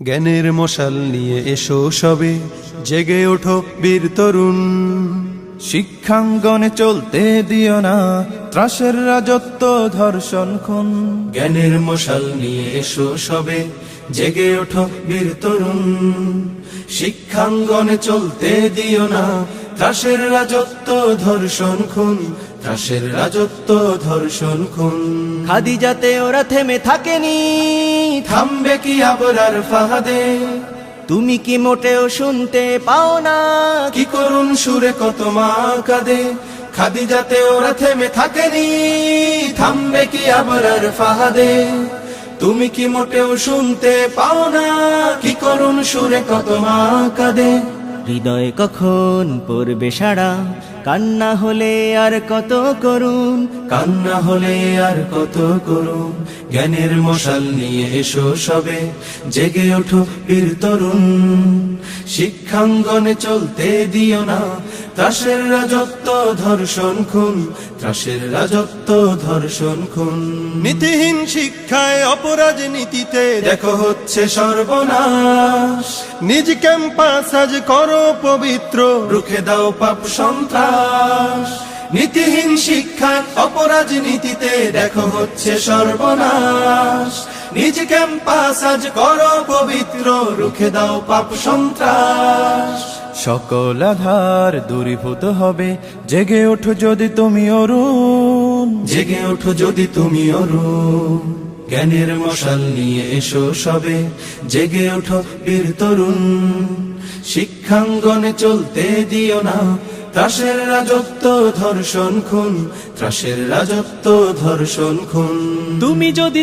জ্ঞানের মশাল নিয়ে এসো সবে, জেগে ওঠো বীর তরুণ। শিক্ষাঙ্গনে চলতে দিও না ত্রাসের রাজত্ব, ধর্ষণ খুন। জ্ঞানের মশাল নিয়ে এসো সবে, জেগে ওঠো বীর তরুণ। শিক্ষাঙ্গনে চলতে দিও না ত্রাসের রাজত্ব, ধর্ষণ খুন। ত্রাসের রাজত্ব, ধর্ষণ খুন। খাদিজাতে ওরা থেমে থাকেনি, থামবে কি আবরার ফাহাদে? তুমি কি মোটেও শুনতে পাও না? কি করুন সুরে কত মা কাঁদে। খাদিজাতে ওরা থেমে থাকেনি, থামবে কি আবরার ফাহাদে? তুমি কি মোটেও শুনতে পাও না? কি করুন সুরে কত মা কাঁদে। হৃদয়ে কখন পড়বে সাড়া, কান্না হলে আর কত করুন। কান্না হলে আর কত করুন। জ্ঞানের মশাল নিয়ে এসো সবে, জেগে ওঠো বীর তরুণ। শিক্ষাঙ্গনে চলতে দিও না ত্রাসের রাজত্ব, ধর্ষণ খুন। ত্রাসের রাজত্ব, ধর্ষণ খুন। নীতিহীন শিক্ষায় অপরাজনীতিতে দেখো হচ্ছে সর্বনাশ। নিজ ক্যাম্পাস আজ করো পবিত্র, রুখে দাও পাপ সন্ত্রাস। নীতিহীন শিক্ষায় অপরাজনীতিতে দেখো হচ্ছে সর্বনাশ। নিজ ক্যাম্পাস আজ করো পবিত্র, রুখে দাও পাপ সন্ত্রাস। সকল আধার দূরীভূত হবে, জেগে ওঠো যদি তুমি অরুণ। জেগে ওঠো যদি তুমি অরুণ। জ্ঞানের মশাল নিয়ে এসো সবে, জেগে ওঠো বীর তরুণ। শিক্ষাঙ্গনে চলতে দিও না ত্রাসের রাজত্ব, ধর্ষণ খুন। ত্রাসের রাজত্ব, ধর্ষণ খুন। তুমি যদি